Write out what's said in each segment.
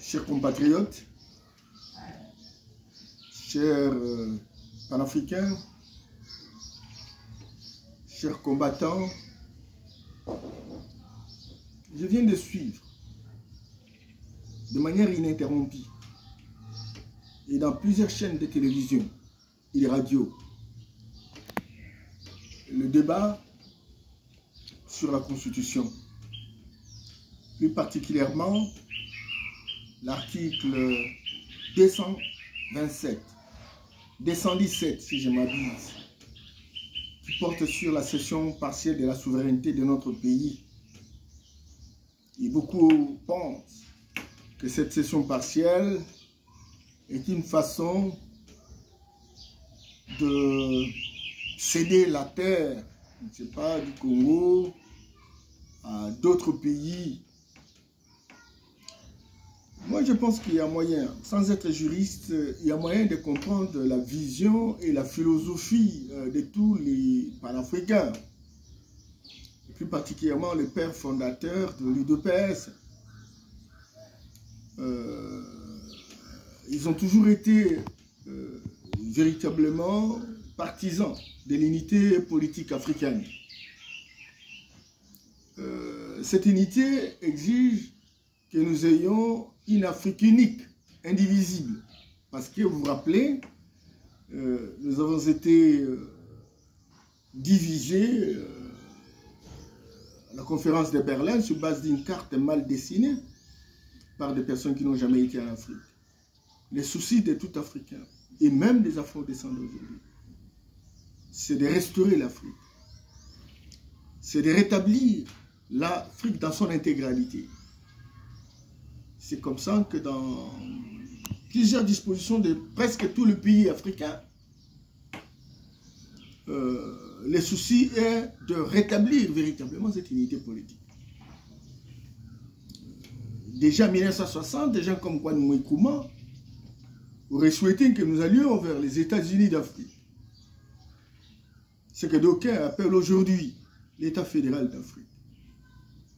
chers compatriotes, chers panafricains, chers combattants, je viens de suivre de manière ininterrompue et dans plusieurs chaînes de télévision et de radio le débat sur la Constitution, plus particulièrement l'article 227, 217 si je m'abuse, qui porte sur la cession partielle de la souveraineté de notre pays. Et beaucoup pensent que cette cession partielle est une façon de céder la terre, je ne sais pas, du Congo à d'autres pays. Moi, je pense qu'il y a moyen, sans être juriste, il y a moyen de comprendre la vision et la philosophie de tous les panafricains, et plus particulièrement les pères fondateurs de l'UDPS. Ils ont toujours été véritablement partisans de l'unité politique africaine. Cette unité exige que nous ayons une Afrique unique, indivisible. Parce que vous vous rappelez, nous avons été divisés à la conférence de Berlin sur base d'une carte mal dessinée par des personnes qui n'ont jamais été en Afrique. Les soucis de tout Africain, et même des Afro-descendants aujourd'hui, c'est de restaurer l'Afrique. C'est de rétablir l'Afrique dans son intégralité. C'est comme ça que dans plusieurs dispositions de presque tous les pays africains, le souci est de rétablir véritablement cette unité politique. Déjà en 1960, des gens comme Kwame Nkrumah auraient souhaité que nous allions vers les États-Unis d'Afrique. Ce que d'aucuns appellent aujourd'hui l'État fédéral d'Afrique.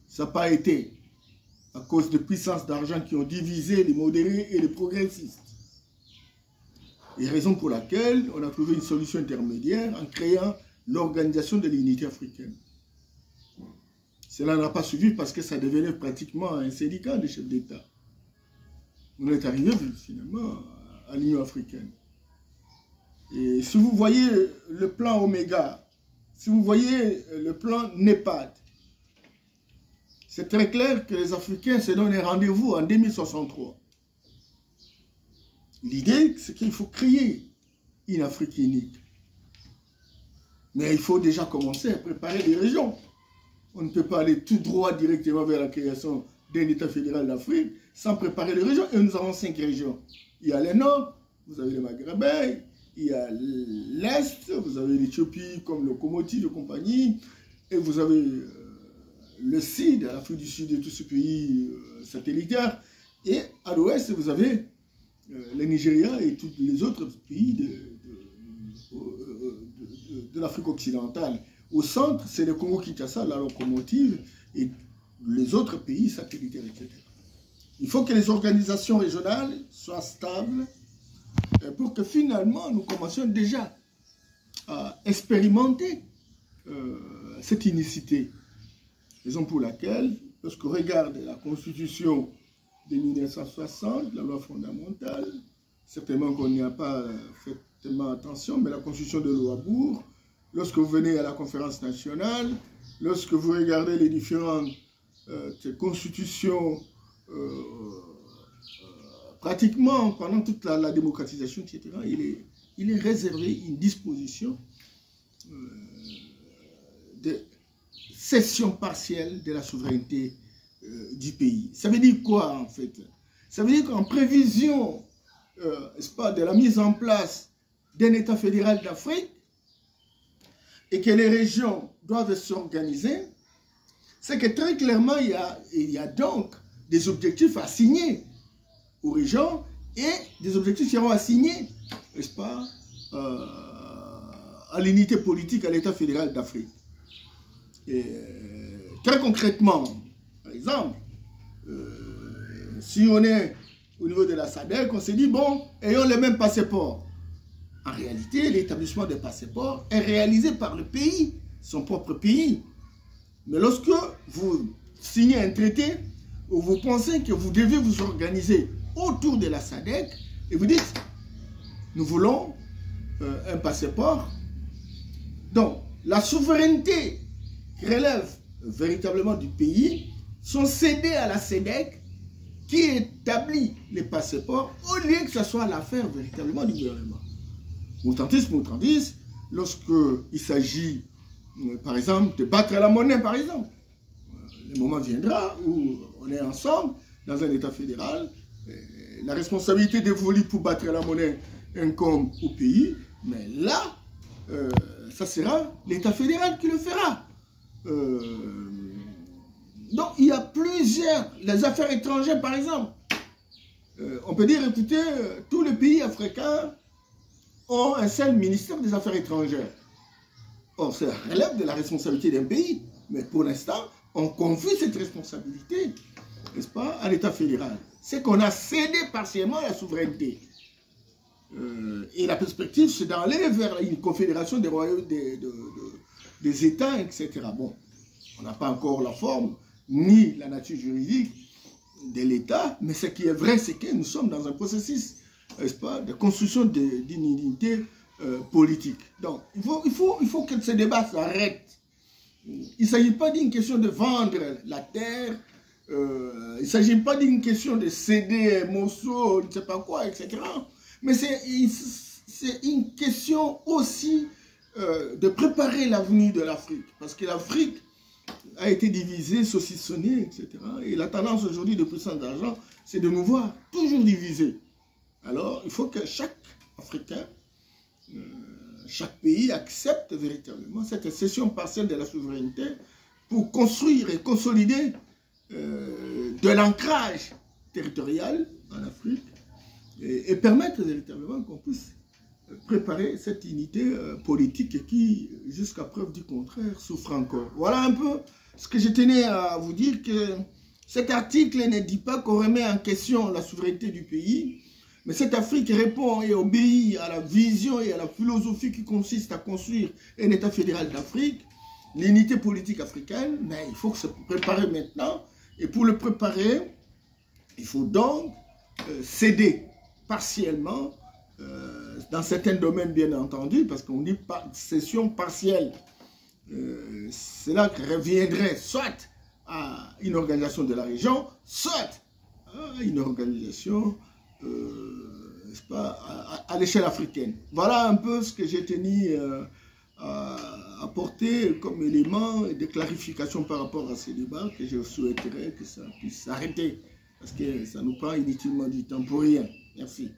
Ça n'a pas été à cause de puissances d'argent qui ont divisé les modérés et les progressistes. Et raison pour laquelle on a trouvé une solution intermédiaire en créant l'Organisation de l'Unité africaine. Cela n'a pas suivi parce que ça devenait pratiquement un syndicat de chefs d'État. On est arrivé finalement à l'Union africaine. Et si vous voyez le plan Oméga, si vous voyez le plan NEPAD, c'est très clair que les Africains se donnent un rendez-vous en 2063. L'idée, c'est qu'il faut créer une Afrique unique. Mais il faut déjà commencer à préparer les régions. On ne peut pas aller tout droit directement vers la création d'un État fédéral d'Afrique sans préparer les régions. Et nous avons 5 régions. Il y a le nord, vous avez le Maghrébin, il y a l'Est, vous avez l'Éthiopie comme locomotive de compagnie, et vous avez le Sud, l'Afrique du Sud et tous ces pays satellitaires, et à l'Ouest, vous avez le Nigeria et tous les autres pays de l'Afrique occidentale. Au centre, c'est le Congo-Kinshasa, la locomotive, et les autres pays satellitaires, etc. Il faut que les organisations régionales soient stables pour que finalement nous commencions déjà à expérimenter cette unicité. Raison pour laquelle, lorsqu'on regarde la Constitution de 1960, la loi fondamentale, certainement qu'on n'y a pas fait tellement attention, mais la Constitution de l'Ouabourg, lorsque vous venez à la conférence nationale, lorsque vous regardez les différentes constitutions, pratiquement pendant toute la démocratisation, etc., il est réservé une disposition de cession partielle de la souveraineté du pays. Ça veut dire quoi en fait? Ça veut dire qu'en prévision de la mise en place d'un État fédéral d'Afrique et que les régions doivent s'organiser, c'est que très clairement il y a donc des objectifs assignés aux régions et des objectifs qui seront assignés, n'est-ce pas, à l'unité politique, à l'État fédéral d'Afrique. Très concrètement, par exemple, si on est au niveau de la SADC, on s'est dit, bon, ayons les mêmes passeports. En réalité, l'établissement des passeports est réalisé par le pays, son propre pays. Mais lorsque vous signez un traité où vous pensez que vous devez vous organiser autour de la SADC, et vous dites, nous voulons un passeport. Donc, la souveraineté qui relève véritablement du pays sont cédées à la SADC qui établit les passeports au lieu que ce soit l'affaire véritablement du gouvernement. Moutandis, lorsqu'il s'agit, par exemple, de battre la monnaie, par exemple, le moment viendra où on est ensemble dans un État fédéral, la responsabilité dévolue pour battre la monnaie incombe au pays, mais là, ça sera l'État fédéral qui le fera. Donc, il y a plusieurs, les affaires étrangères, par exemple. On peut dire, écoutez, tous les pays africains ont un seul ministère des Affaires étrangères. Or, ça relève de la responsabilité d'un pays. Mais pour l'instant, on confie cette responsabilité, n'est-ce pas, à l'État fédéral. C'est qu'on a cédé partiellement la souveraineté. Et la perspective, c'est d'aller vers une confédération des royaumes, des États, etc. Bon, on n'a pas encore la forme, ni la nature juridique de l'État, mais ce qui est vrai, c'est que nous sommes dans un processus, n'est-ce pas, de construction d'une unité politique. Donc, il faut que ce débat s'arrête. Il ne s'agit pas d'une question de vendre la terre, il ne s'agit pas d'une question de céder un morceau, je ne sais pas quoi, etc. Mais c'est une question aussi de préparer l'avenir de l'Afrique. Parce que l'Afrique a été divisée, saucissonnée, etc. Et la tendance aujourd'hui de puissance d'argent, c'est de nous voir toujours divisés. Alors, il faut que chaque Africain, chaque pays accepte véritablement cette cession partielle de la souveraineté pour construire et consolider de l'ancrage territorial en Afrique et permettre véritablement qu'on puisse préparer cette unité politique qui, jusqu'à preuve du contraire, souffre encore. Voilà un peu ce que je tenais à vous dire, que cet article ne dit pas qu'on remet en question la souveraineté du pays, mais cette Afrique répond et obéit à la vision et à la philosophie qui consiste à construire un État fédéral d'Afrique, l'unité politique africaine, mais il faut se préparer maintenant. Et pour le préparer, il faut donc céder partiellement, dans certains domaines bien entendu, parce qu'on dit cession partielle. C'est là que reviendrait soit à une organisation de la région, soit à une organisation à l'échelle africaine. Voilà un peu ce que j'ai tenu à apporter comme élément de clarification par rapport à ces débats, que je souhaiterais que ça puisse s'arrêter, parce que ça nous prend inutilement du temps pour rien. Merci.